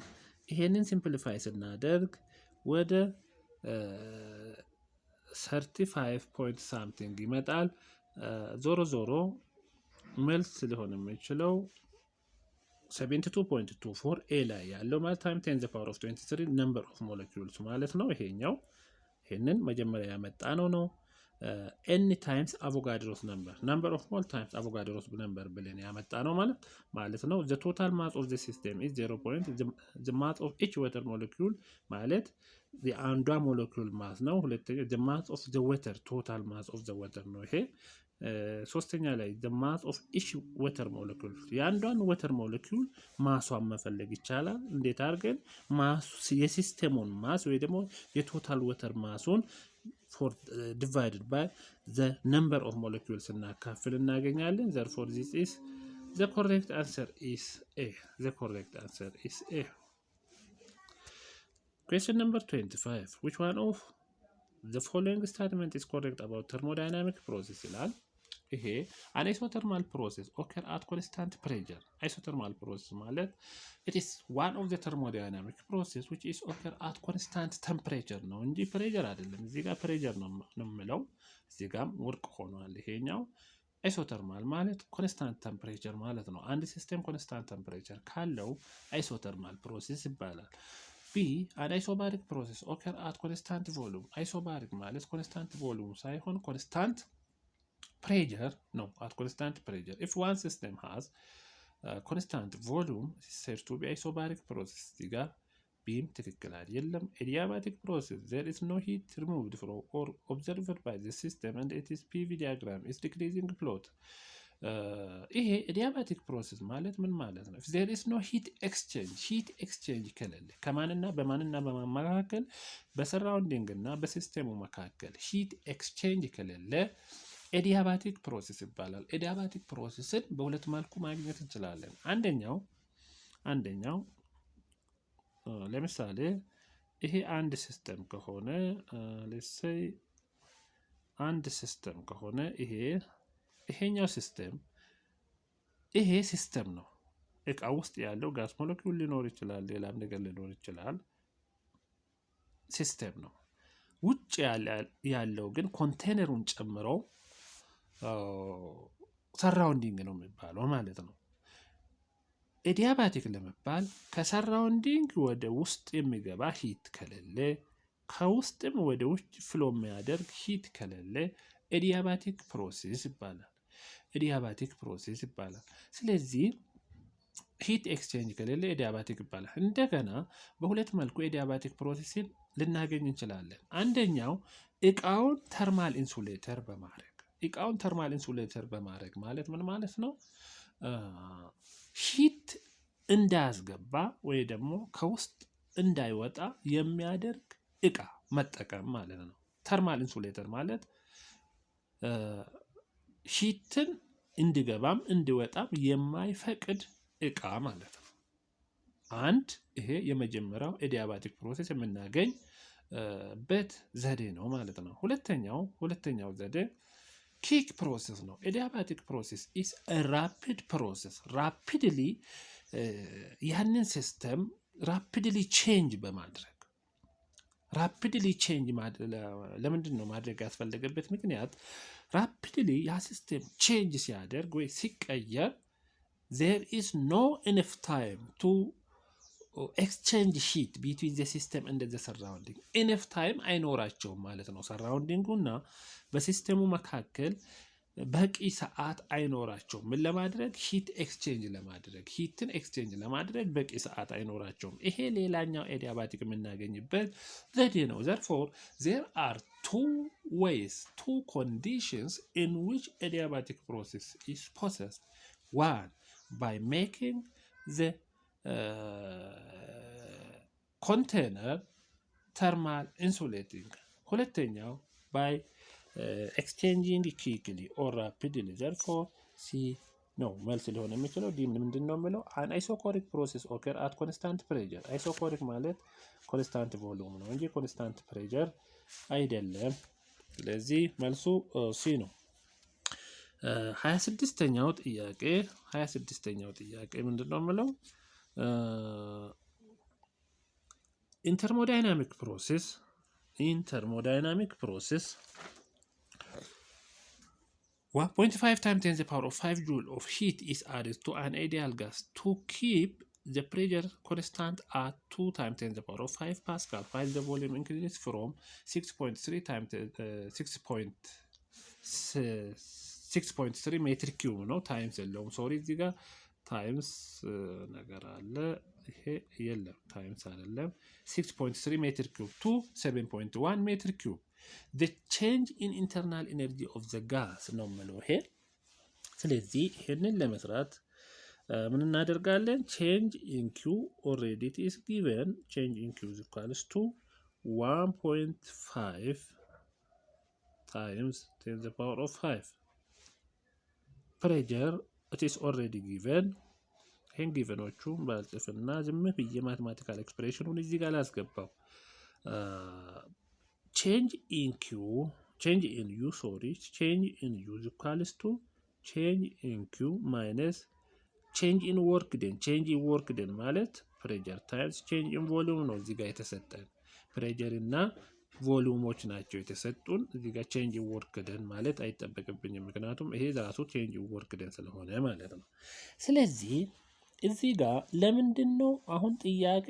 ይሄንን ሲምፕሊፋይ ስናደርግ ወደ 35 point something ይመጣል። ዞሮ መልስ ሊሆን የሚችለው 72.24 ኤ ላይ ያለው ማለት ታይም 10 the power of 23 number of molecules ማለት ነው። ይሄንን መጀመሪያ ያመጣነው ነው። n times Avogadro's number of mole times Avogadro's number ብለን ያመጣነው ማለት ነው። the total mass of the system is 0. the mass of each water molecule ማለት የአንዷ ሞለኪውል ማስ ነው። ሁለተኛ the mass of the water total mass of the water ነው ይሄ። ሶስተኛ ላይ the mass of each water molecule የአንዷን water molecule ማሷን መፈለግ ይቻላል። እንዴት አድርገን ማስ የሲስተሙን ማስ ወይ ደግሞ የቶታል water ማሱን divided by the number of molecules እናካፍል እናገኛለን። therefore this is the correct answer is A. Question number 25. Which one of the following statement is correct about thermodynamic process ይላል። ይሄ an isothermal process occur at constant pressure. Isothermal process ማለት it is one of the thermodynamic process which is occur at constant temperature ነው እንጂ pressure አይደለም። እዚህ ጋር pressure ነው የምለው እዚህ ጋር ወርቅ ሆኗል። ይሄኛው isothermal ማለት constant temperature ማለት ነው። አንድ ሲስተም constant temperature ካለው isothermal process ይባላል። B an isobaric process occur at constant volume. isobaric ማለት constant volume ሳይሆን constant pressure ነው at constant pressure. If one system has constant volume it is said to be isobaric process. እዚጋ ቢም ትክክል አይደለም። adiabatic process there is no heat removed from or observed by the system and it is PV diagram is decreasing plot. ይሄ adiabatic process ማለት ምን ማለት ነው? if there is no heat exchange ከሌለ ከማንና በመካከል በሰራውንዲንግ እና በሲስተሙ መካከል heat exchange ከሌለ adiabatic process ይባላል። adiabatic processን በሁለት መልኩ ማግኘት እንችላለን። አንደኛው ለምሳሌ ይሄ አንድ ሲስተም ከሆነ let's say አንድ ሲስተም ከሆነ ይሄኛው ሲስተም ይሄ ሲስተም ነው። እቃ ውስጥ ያለው ጋዝ ሞለኪውል ሊኖር ይችላል፣ ሌላም ነገር ሊኖር ይችላል። ሲስተም ነው። ውጭ ያለው ግን ኮንቴነሩን ጨምሮ ሰራውንዲንግ ነው የሚባለው ማለት ነው። ኤዲያባቲክ ለመባል ከሰራውንዲንግ ወደ ውስጥ የሚገባ ሂት ከሌለ፣ ከውስጥም ወደ ውጭ ፍሎ የሚያደርግ ሂት ከሌለ ኤዲያባቲክ ፕሮሴስ ይባላል። ኤዲያባቲክ ፕሮሴስ ይባላል። ስለዚህ ሂት ኤክስቼንጅ ከሌለ ኤዲያባቲክ ይባላል። እንደገና በሁለት መልኩ ኤዲያባቲክ ፕሮሴስን ልናገኝ እንችላለን። አንደኛው እቃውን ተርማል ኢንሱሌተር በማድረግ እቃውን ተርማል ኢንሱሌተር በማድረግ ማለት ምን ማለት ነው? ሂት እንዳያስገባ ወይ ደግሞ ከውስጥ እንዳይወጣ የሚያደርግ እቃ መጠቀም ማለት ነው። ተርማል ኢንሱሌተር ማለት ሂትን እንዲገባም እንዲወጣም የማይፈቅድ እቃ ማለት ነው። አንድ ይሄ የመጀመሪያው ኤዲያባቲክ ፕሮሴስ የምናገኝበት ዘዴ ነው ማለት ነው። ሁለተኛው ዘዴ ኪክ ፕሮሰስ ነው። ኤዲያባቲክ ፕሮሰስ ኢስ ራፒድ ፕሮሰስ። ራፒድሊ ያንን ሲስተም ራፒድሊ ቼንጅ በማድረግ ራፒድሊ ቼንጅ ለምንድን ነው ማድረግ ያስፈለገበት ምክንያት? ራፒድሊ ያ ሲስተም ቼንጅ ሲያደርግ ወይ ሲቀየር there is no enough time to exchange heat between the system and the surrounding. enough time አይኖራቸውም ማለት ነው። ሰራውንዲንጉና በሲስተሙ መካከል በቂ ሰዓት አይኖራቸውም። ምን ለማድረግ? ሂት ኤክስቼንጅ ለማድረግ ሂትን ኤክስቼንጅ ለማድረግ በቂ ሰዓት አይኖራቸውም። ይሄ ሌላኛው ኤዲያባቲክ የምናገኝበት ዘዴ ነው። therefore there are two ways, two conditions in which adiabatic process is possessed. One, by making the container thermal insulating. ሁለተኛው by exchanging quickly or rapidly. therefore C ነው መልስ ሊሆን የሚችለው። ዲ ምንድን ነው የሚለው? an isocoric process occur at constant pressure. isocoric ማለት ኮንስታንት ቮሉም ነው እንጂ ኮንስታንት ፕሬሸር አይደለም። ስለዚህ መልሱ ሲ ነው። 26ኛው ጥያቄ ምንድን ነው የሚለው? in thermodynamic process 1.5 times 10 to the power of 5 joule of heat is added to an ideal gas to keep the pressure constant at 2 times 10 to the power of 5 Pascal. While the volume increases from 6.3 times 6.3 ሜትር ኪዩብ ነው። ታይምስ የለውም። ሶሪ እዚህ ጋር ታይምስ ነገር አለ። ይሄ የለም፣ ታይምስ አይደለም። 6.3 ሜትር ኪዩብ to 7.1 ሜትር ኪዩብ the change in internal energy of the gas ነው የምለው ይሄ። ስለዚህ ይሄንን ለመስራት ምን እናደርጋለን? change in Q already it is given. change in Q is equals to 1.5 times 10 to the power of 5 pressure it is already given. ይሄን ጊቨኖቹን ባልጽፍና ዝም ብዬ ማቴማቲካል ኤክስፕሬሽኑን እዚህ ጋር ላስገባው። change in U is equals to change in Q minus change in work done. change in work done ማለት pressure times change in volume ነው። እዚህ ጋር የተሰጠን pressure እና ቮሉሞች ናቸው የተሰጡን። እዚህ ጋር change in work done ማለት አይጠበቅብኝም፣ ምክንያቱም ይሄ ራሱ change in work done ስለሆነ ማለት ነው። ስለዚህ እዚህ ጋር ለምንድን ነው አሁን ጥያቄ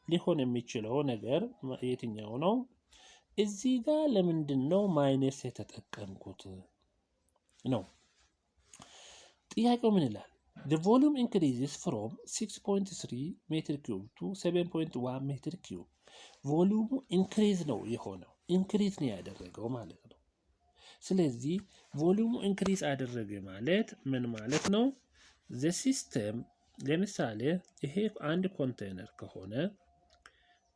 ሊሆን የሚችለው ነገር የትኛው ነው? እዚህ ጋር ለምንድን ነው ማይነስ የተጠቀምኩት ነው ጥያቄው። ምን ይላል? the volume increases from 6.3 ሜትር ኪዩብ to 7.1 ሜትር ኪዩብ። ቮሉሙ ኢንክሪዝ ነው የሆነው፣ ኢንክሪዝ ነው ያደረገው ማለት ነው። ስለዚህ ቮሉሙ ኢንክሪዝ አደረገ ማለት ምን ማለት ነው? the system ለምሳሌ ይሄ አንድ ኮንቴነር ከሆነ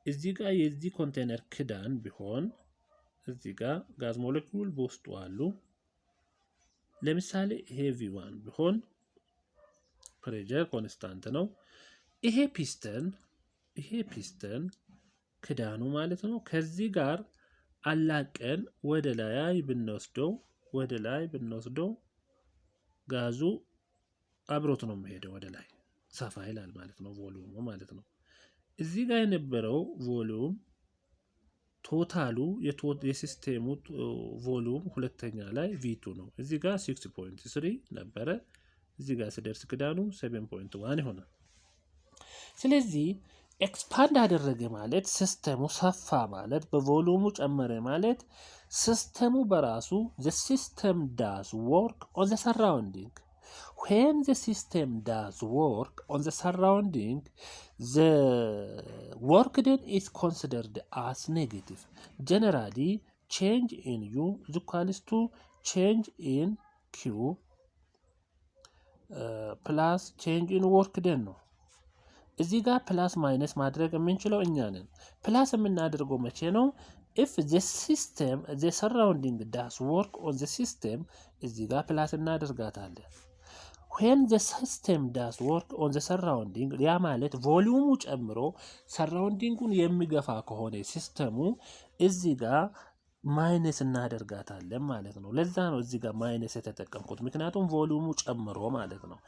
እዚህ ጋር የዚህ ኮንቴነር ክዳን ቢሆን እዚህ ጋር ጋዝ ሞለኪውል በውስጡ አሉ። ለምሳሌ ይሄ V1 ቢሆን ፕሬሸር ኮንስታንት ነው። ይሄ ፒስተን ክዳኑ ማለት ነው። ከዚህ ጋር አላቀን ወደ ላይ ብንወስደው ጋዙ አብሮት ነው የሚሄደው ወደ ላይ። ሰፋ ይላል ማለት ነው ቮሊዩሙ ማለት ነው። እዚህ ጋር የነበረው ቮሊዩም ቶታሉ የሲስቴሙ ቮሊዩም ሁለተኛ ላይ ቪቱ ነው። እዚህ ጋር 6.3 ነበረ። እዚህ ጋር ስደርስ ክዳኑ 7.1 ይሆናል። ስለዚህ ኤክስፓንድ አደረገ ማለት ሲስተሙ ሰፋ ማለት በቮሊዩሙ ጨመረ ማለት ሲስተሙ በራሱ the system does work on the surrounding. When the system does work on the surrounding, the work done is considered as negative. Generally, change in U is equals to change in Q plus change in work done ነው። እዚህ ጋር ፕላስ ማይነስ ማድረግ የምንችለው እኛ ነን። ፕላስ የምናደርገው መቼ ነው? if the system the surrounding does work on the system እዚህ ጋር ፕላስ እናደርጋታለን። when the system does work on the surrounding ያ ማለት ቮሊዩሙ ጨምሮ ሰራውንዲንጉን የሚገፋ ከሆነ ሲስተሙ እዚህ ጋር ማይነስ እናደርጋታለን ማለት ነው። ለዛ ነው እዚህ ጋር ማይነስ የተጠቀምኩት ምክንያቱም ቮሊዩሙ ጨምሮ ማለት ነው።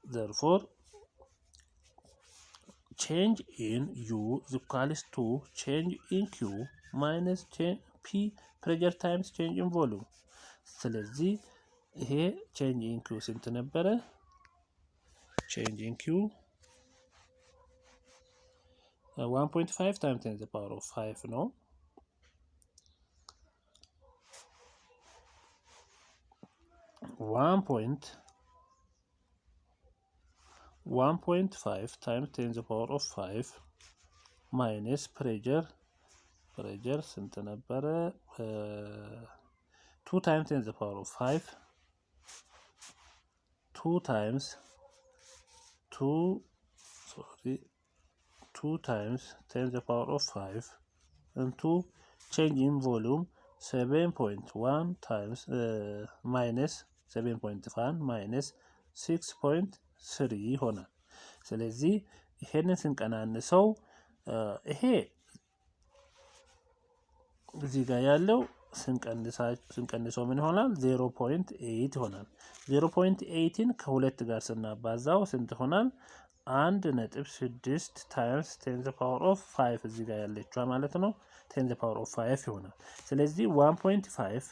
therefore change in U is equals to change in Q minus P pressure times change in volume. ስለዚህ ይሄ change in Q ስንት ነበረ? change in Q 1.5 times 10 to the power of 5 ነው። 1.5 times 10 to the power of 5 minus pressure ስንት ነበረ? 2 times 10 to the power of 5 2 times 10 to the power of 5 into change in volume 7.1 times minus 7.1 minus 6.3 ይሆናል። ስለዚህ ይሄንን ስንቀናንሰው ይሄ እዚህ ጋር ያለው ስንቀንሰው ምን ይሆናል? 0.8 ይሆናል። 0.8ን ከሁለት ጋር ስናባዛው ስንት ይሆናል? 1.6 ታይምስ 10 to the power of 5 እዚህ ጋር ያለችው ማለት ነው 10 to the power of 5 ይሆናል። ስለዚህ 1.5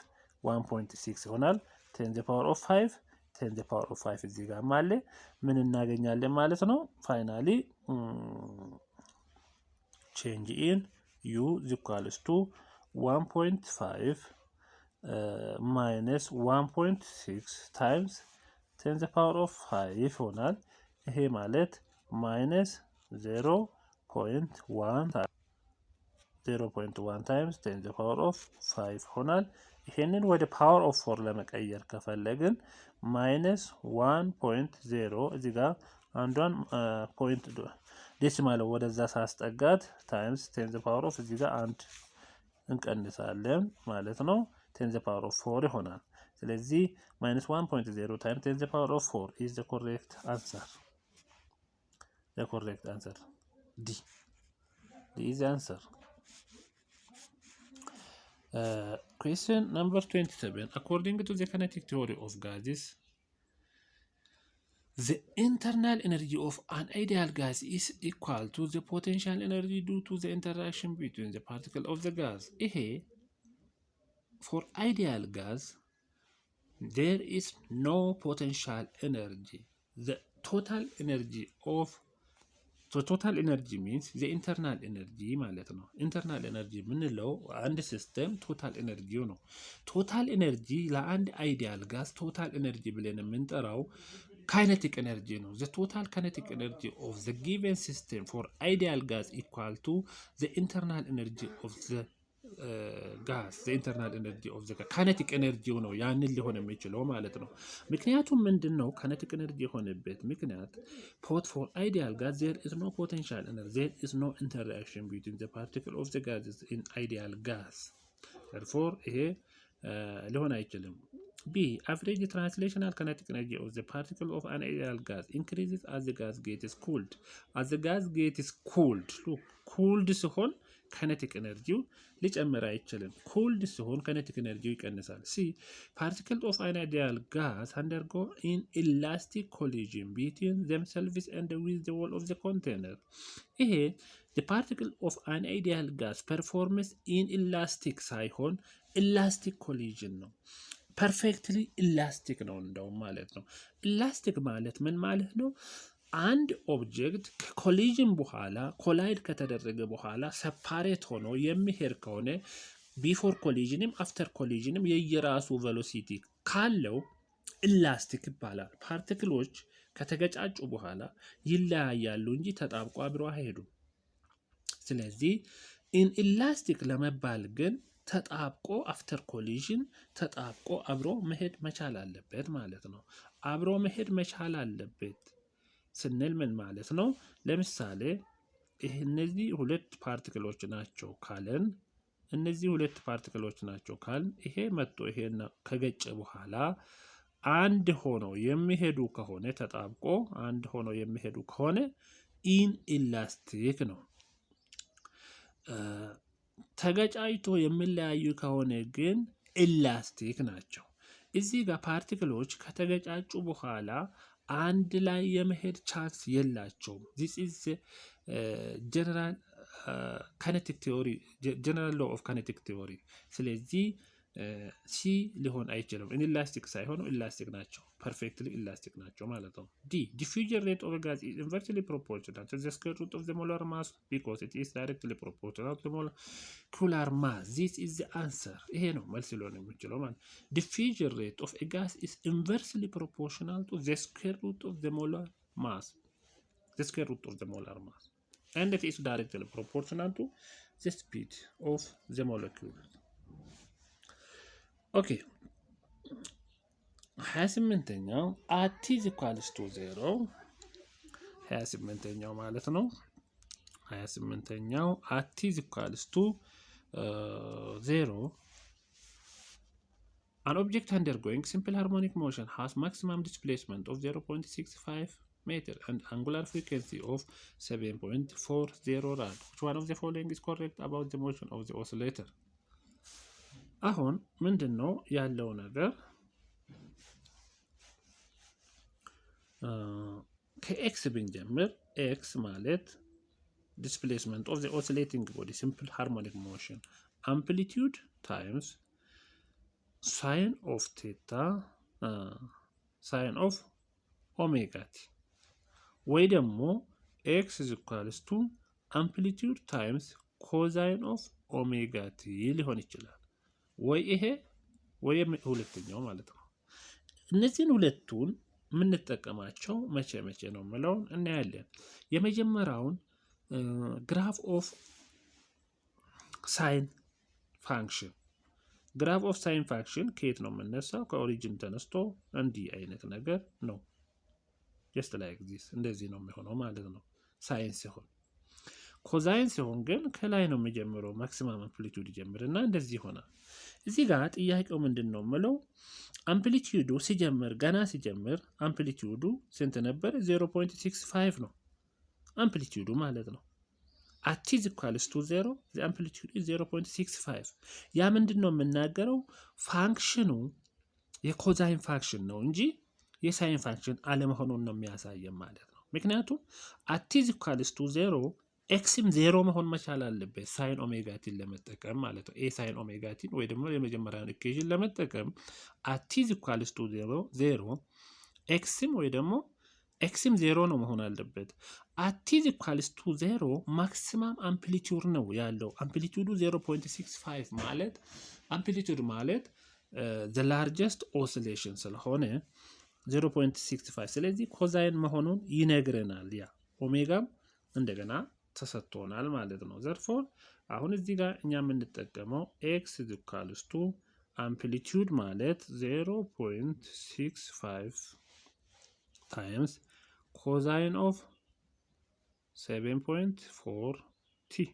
1.6 ይሆናል 10 to the power of 5 10 to the power of 5 እዚህ ጋር ማለት ምን እናገኛለን ማለት ነው? ፋይናሊ change in U is equals to 1.5 minus 1.6 times 10 to the power of 5 ይሆናል። ይሄ ማለት minus 0.1 times 10 to the power of 5 ይሆናል። ይሄንን ወደ ፓወር ኦፍ 4 ለመቀየር ከፈለግን minus 1.0 እዚህ ጋር አንዷን ፖይንት ዴሲማል ወደዛ ሳስጠጋት ታይምስ 10 to the power of እዚህ ጋር አንድ እንቀንሳለን ማለት ነው 10 to the power of 4 ይሆናል። ስለዚህ minus 1.0 times 10 to the power of 4 is the correct answer. The correct answer D is the answer. Question number 27. According to the kinetic theory of gases, the internal energy of an ideal gas is equal to the potential energy due to the interaction between the particle of the gas. For ideal gas, there is no potential energy. The total energy means the internal energy ማለት ነው። ኢንተርናል ኤነርጂ የምንለው አንድ ሲስተም ቶታል ኤነርጂው ነው። ቶታል ኤነርጂ ለአንድ አይዲያል ጋዝ ቶታል ኤነርጂ ብለን የምንጠራው kinetic energy ነው። the total kinetic energy of the given system for ideal gas equal to the internal energy of the gas the internal energy of the kinetic energy ነው ያንን ሊሆን የሚችለው ማለት ነው። ምክንያቱም ምንድነው kinetic energy የሆነበት ምክንያት for ideal gas there is no potential energy, there is no interaction between the particle of the gases in ideal gas. therefore ይሄ ሊሆን አይችልም። B. Average translational kinetic energy of the particle of an ideal gas increases as the gas gets cooled. As the gas gets cooled, look, cooled ሲሆን kinetic energy ሊጨምር አይችልም። cooled ሲሆን kinetic energy ይቀንሳል። C. Particles of an ideal gas undergo inelastic collision between themselves and with the wall of the container. ይሄ the particle of an ideal gas performs inelastic ሳይሆን elastic collision ነው። ፐርፌክትሊ ኢላስቲክ ነው እንደውም ማለት ነው። ኢላስቲክ ማለት ምን ማለት ነው? አንድ ኦብጀክት ከኮሊዥን በኋላ ኮላይድ ከተደረገ በኋላ ሰፓሬት ሆኖ የሚሄድ ከሆነ ቢፎር ኮሊዥንም አፍተር ኮሊዥንም የየራሱ ቬሎሲቲ ካለው ኢላስቲክ ይባላል። ፓርቲክሎች ከተገጫጩ በኋላ ይለያያሉ እንጂ ተጣብቆ አብረው አይሄዱም። ስለዚህ ኢንኢላስቲክ ለመባል ግን ተጣብቆ አፍተር ኮሊዥን ተጣብቆ አብሮ መሄድ መቻል አለበት ማለት ነው። አብሮ መሄድ መቻል አለበት ስንል ምን ማለት ነው? ለምሳሌ እነዚህ ሁለት ፓርቲክሎች ናቸው ካለን እነዚህ ሁለት ፓርቲክሎች ናቸው ካልን ይሄ መጥቶ ይሄን ከገጨ በኋላ አንድ ሆኖ የሚሄዱ ከሆነ ተጣብቆ አንድ ሆኖ የሚሄዱ ከሆነ ኢንኢላስቲክ ነው። ተገጫጭቶ የሚለያዩ ከሆነ ግን ኢላስቲክ ናቸው። እዚህ ጋር ፓርቲክሎች ከተገጫጩ በኋላ አንድ ላይ የመሄድ ቻንስ የላቸውም። this is general kinetic theory general law of kinetic theory። ስለዚህ ሲ ሊሆን አይችልም። ኢንኢላስቲክ ሳይሆኑ ኢላስቲክ ናቸው። ፐርፌክትሊ ኢላስቲክ ናቸው ማለት ነው። ዲ diffusion rate of a gas is inversely proportional to the square root of the molar mass because it is directly proportional to the molecular mass. This is the answer። ይሄ ነው መልስ ሊሆን የሚችለው ማለት diffusion rate of a gas is inversely proportional to the square root of the molar mass. The square root of the molar mass and it is directly proportional to the speed of the molecule. ኦኬ 28ኛው at is equals to 0 28ኛው ማለት ነው። 28ኛው at is equals to 0 an object undergoing simple harmonic motion has maximum displacement of 0.65 meter and angular frequency of 7.40 rad. Which one of the following is correct about the motion of the oscillator? አሁን ምንድነው ያለው ነገር? ከኤክስ ብንጀምር ኤክስ ማለት displacement of the oscillating body simple harmonic motion amplitude times sine of theta sine of omega t ወይ ደግሞ x is equals to amplitude times cosine of omega t ሊሆን ይችላል። ወይ ይሄ ወይ ሁለተኛው ማለት ነው። እነዚህን ሁለቱን የምንጠቀማቸው መቼ ነው የምለውን እናያለን። የመጀመሪያውን ግራፍ ኦፍ ሳይን ፋንክሽን ግራፍ ኦፍ ሳይን ፋንክሽን ከየት ነው የምነሳው? ከኦሪጂን ተነስቶ እንዲህ አይነት ነገር ነው። ጀስት ላይክ ዚስ እንደዚህ ነው የሚሆነው ማለት ነው ሳይን ሲሆን። ኮዛይን ሲሆን ግን ከላይ ነው የሚጀምረው ማክሲመም አምፕሊቲዩድ ይጀምርና እንደዚህ ይሆናል። እዚህ ጋር ጥያቄው ምንድነው የምለው አምፕሊቲዩዱ ሲጀምር ገና ሲጀምር አምፕሊቲዩዱ ስንት ነበር? 0.65 ነው አምፕሊቲዩዱ ማለት ነው። at is equals to 0 the amplitude is 0.65 ያ ምንድነው የምናገረው ፋንክሽኑ የኮዛይን ፋንክሽን ነው እንጂ የሳይን ፋንክሽን አለመሆኑን ነው የሚያሳየን ማለት ነው። ምክንያቱም at is equals to 0 ኤክስም 0 መሆን መቻል አለበት ሳይን ኦሜጋ ቲን ለመጠቀም ማለት ነው። ኤ ሳይን ኦሜጋ ቲን ወይ ደግሞ የመጀመሪያውን ኢኩዌሽን ለመጠቀም at is equals to 0 ኤክስም ወይ ደግሞ ኤክስም 0 ነው መሆን አለበት። at is equals to 0 ማክሲመም አምፕሊቲዩድ ነው ያለው። አምፕሊቲዩዱ 0.65 ማለት አምፕሊቲዩድ ማለት the largest oscillation ስለሆነ 0.65 ስለዚህ ኮዛይን መሆኑን ይነግረናል። ያ ኦሜጋም እንደገና ተሰጥቶናል ማለት ነው። ዘርፎር አሁን እዚህ ጋር እኛ የምንጠቀመው x is equals to አምፕሊቲዩድ ማለት 0.65 times cosine of 7.40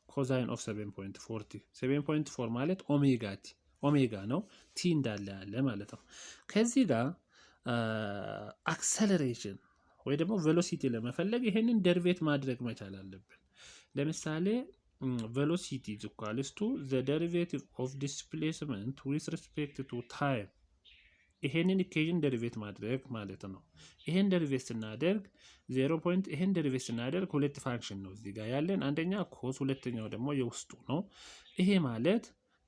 cosine of 7.40 7.4 ማለት ኦሜጋ ቲ ኦሜጋ ነው ቲ እንዳለ ያለ ማለት ነው። ከዚህ ጋር አክሰለሬሽን ወይ ደግሞ ቬሎሲቲ ለመፈለግ ይሄንን ደሪቬት ማድረግ መቻል አለብን። ለምሳሌ ቬሎሲቲ is equals to the derivative of displacement with respect to time ይሄንን ኢኩዌሽን ደሪቬት ማድረግ ማለት ነው። ይሄን ደሪቬት ስናደርግ 0. ይሄን ደሪቬት ስናደርግ ሁለት ፋንክሽን ነው እዚህ ጋር ያለን፣ አንደኛ ኮስ ሁለተኛው ደግሞ የውስጡ ነው። ይሄ ማለት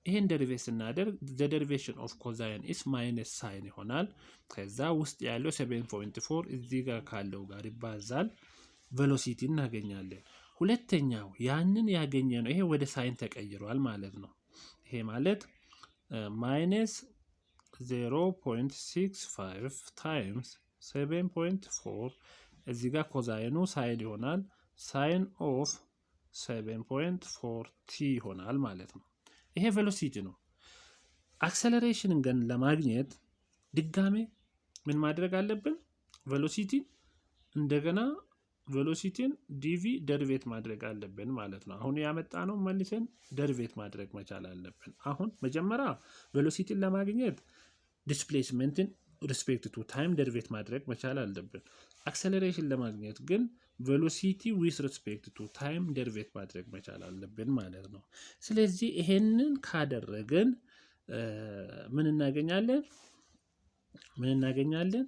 ይሄን ደሪቬት ስናደርግ the derivation of cosine is minus sin ይሆናል። ከዛ ውስጥ ያለው 7.4 እዚህ ጋር ካለው ጋር ይባዛል ቬሎሲቲ እናገኛለን። ሁለተኛው ያንን ያገኘ ነው ይሄ ወደ ሳይን ተቀይሯል ማለት ነው። ይሄ ማለት ማይነስ 0.65 ታይምስ 7.4 እዚህ ጋር ኮዛይኑ ሳይን ይሆናል። ሳይን ኦፍ 7.4 ቲ ይሆናል ማለት ነው። ይሄ ቬሎሲቲ ነው። አክሰለሬሽንን ግን ለማግኘት ድጋሜ ምን ማድረግ አለብን? ቬሎሲቲ እንደገና ቬሎሲቲን ዲቪ ደሪቬት ማድረግ አለብን ማለት ነው። አሁን ያመጣ ነው መልሰን ደሪቬት ማድረግ መቻል አለብን። አሁን መጀመሪያ ቬሎሲቲን ለማግኘት ዲስፕሌስመንትን ሪስፔክት ቱ ታይም ደሪቬት ማድረግ መቻል አለብን። አክሰለሬሽን ለማግኘት ግን ቬሎሲቲ ዊዝ ሪስፔክት ቱ ታይም ደሪቬት ማድረግ መቻል አለብን ማለት ነው። ስለዚህ ይሄንን ካደረግን ምን እናገኛለን?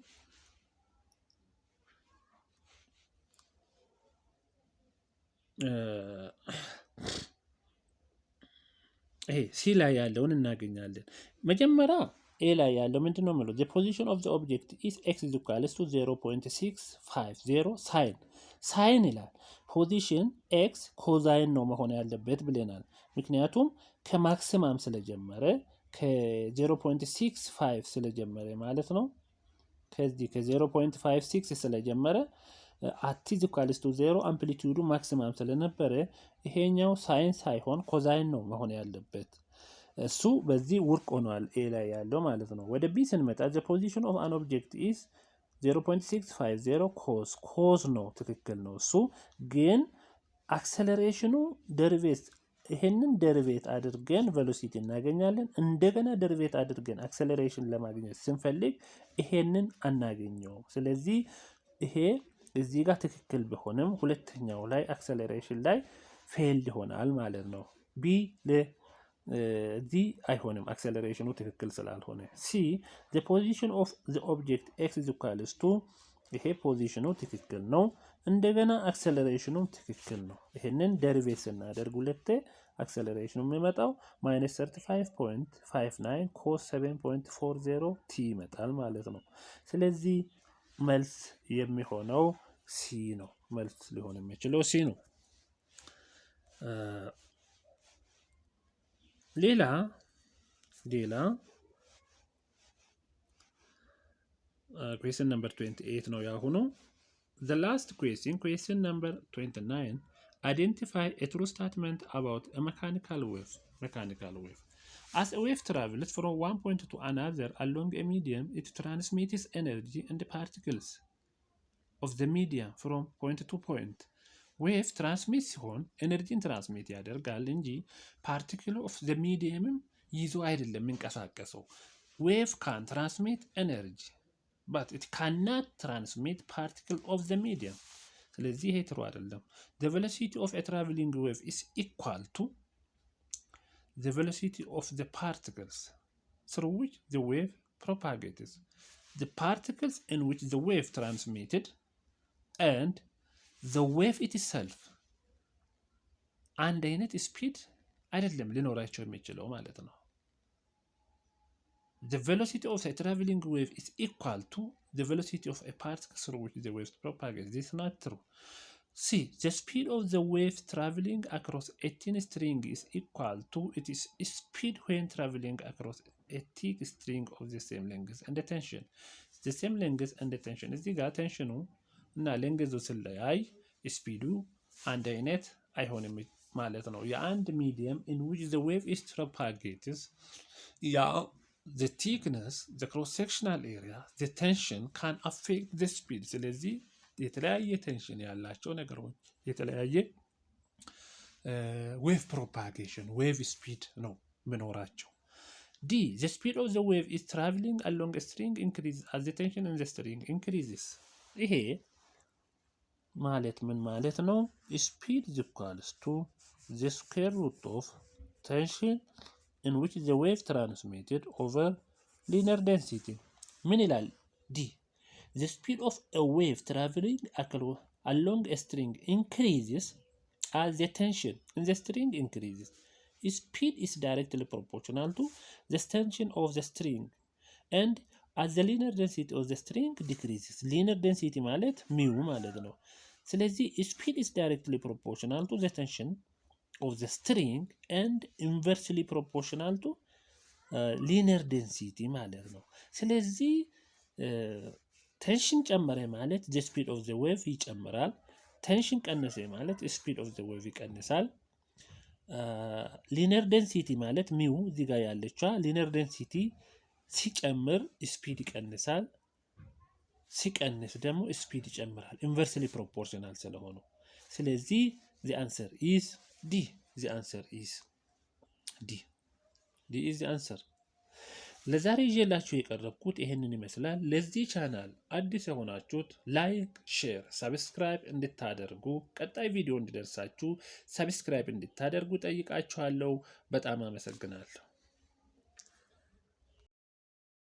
ይሄ ሲ ላይ ያለውን እናገኛለን። መጀመሪያ ኤ ላይ ያለው ምንድነው ማለት the position of the object is x is equals to 0.650 ሳይን ይላል። ፖዚሽን ኤክስ ኮዛይን ነው መሆን ያለበት ብለናል። ምክንያቱም ከማክሲማም ስለጀመረ ከ0.65 ስለጀመረ ማለት ነው። ከዚህ ከ0.56 ስለጀመረ አት ኢዝ ኢኳልስ ቱ 0 አምፕሊቲዩዱ ማክሲማም ስለነበረ ይሄኛው ሳይን ሳይሆን ኮዛይን ነው መሆን ያለበት። እሱ በዚህ ውርቅ ሆኗል ኤ ላይ ያለው ማለት ነው። ወደ ቢ ስንመጣ the position of an object is 0.650 ኮዝ ነው ትክክል ነው። እሱ ግን አክሰለሬሽኑ ደሪቬት ይሄንን ደሪቬት አድርገን ቬሎሲቲ እናገኛለን። እንደገና ደሪቬት አድርገን አክሰለሬሽን ለማግኘት ስንፈልግ ይሄንን አናገኘውም። ስለዚህ ይሄ እዚህ ጋር ትክክል ቢሆንም ሁለተኛው ላይ አክሰለሬሽን ላይ ፌልድ ይሆናል ማለት ነው። ቢ ለዚህ አይሆንም አክሰለሬሽኑ ትክክል ስላልሆነ። ሲ the position of the object x is equals to ይሄ ፖዚሽኑ ትክክል ነው። እንደገና አክሰለሬሽኑ ትክክል ነው። ይሄንን ደሪቬት ስናደርግ ሁለቴ አክሰለሬሽኑ የሚመጣው -35.59 ኮስ 7.40 ቲ ይመጣል ማለት ነው። ስለዚህ መልስ የሚሆነው ሲ ነው። መልስ ሊሆን የሚችለው ሲ ነው። ሌላ question number 28 ነው ያሁኑ። the last question number 29 identify a true statement about a mechanical wave. As a wave travels from one point to another along a medium, it transmits energy and particles of the medium from point to point. ዌቭ ትራንስሚት ሲሆን ኤነርጂን ትራንስሚት ያደርጋል እንጂ ፓርቲክል ኦፍ ዘ ሚዲየምም ይዞ አይደለም የሚንቀሳቀሰው። ዌቭ ካን ትራንስሚት ኤነርጂ ባት ኢት ካናት ትራንስሚት ፓርቲክል ኦፍ ዘ ሚዲየም። ስለዚህ ይሄ ትሩ አይደለም። ዘ ቬሎሲቲ ኦፍ ኤ ትራቨሊንግ ዌቭ ኢስ ኢኳል ቱ ዘ ቬሎሲቲ ኦፍ ዘ ፓርቲክልስ ስሩ ዊች ዘ ዌቭ ፕሮፓጌትስ ዘ ፓርቲክልስ ኢን ዊች ዘ ዌቭ ትራንስሚትድ ኤንድ the wave itself አንድ አይነት ስፒድ አይደለም ሊኖራቸው የሚችለው ማለት ነው። the velocity of a traveling wave is equal to the velocity of a particle through which the wave propagates. This is not true. See, the speed of the wave traveling across a thin string is equal to its speed when traveling across a thick string of the same length and tension. The same length and tension እዚህ ጋር ቴንሽኑ እና ሌንግዙ ስለያይ ስፒዱ አንድ አይነት አይሆንም ማለት ነው። የአንድ ሚዲየም in which the wave is propagates ያ the thickness, the cross sectional area, the tension can affect the speed. ስለዚህ የተለያየ ቴንሽን ያላቸው ነገሮች የተለያየ ዌቭ ፕሮፓጌሽን ዌቭ ስፒድ ነው ምኖራቸው። D. The speed of the wave is traveling along a string increases as the tension in the string increases. ይሄ ማለት ምን ማለት ነው? Speed is equals to the square root of tension in which the wave transmitted over linear density. ምን ይላል? D. The speed of a wave traveling along a string increases as the tension in the string increases. Speed is directly proportional to the tension of the string and as the linear density of the string decreases. Linear density ማለት ሚው ማለት ነው። ስለዚህ speed is directly proportional to the tension of the string and inversely proportional to linear density ማለት ነው። ስለዚህ ቴንሽን ጨመረ ማለት the speed of the wave ይጨምራል። ቴንሽን ቀነሰ ማለት speed of the wave ይቀንሳል። ሊነር ዴንሲቲ ማለት ሚው እዚህ ጋር ያለችዋ ሊነር ዴንሲቲ ሲጨምር ስፒድ ይቀንሳል፣ ሲቀንስ ደግሞ ስፒድ ይጨምራል። ኢንቨርስሊ ፕሮፖርሽናል ስለሆኑ ስለዚህ the answer is D. the answer is D. D is the answer። ለዛሬ ይዤላችሁ የቀረብኩት ይሄንን ይመስላል። ለዚህ ቻናል አዲስ የሆናችሁት ላይክ፣ ሼር፣ ሰብስክራይብ እንድታደርጉ ቀጣይ ቪዲዮ እንዲደርሳችሁ ሰብስክራይብ እንድታደርጉ ጠይቃችኋለሁ። በጣም አመሰግናለሁ።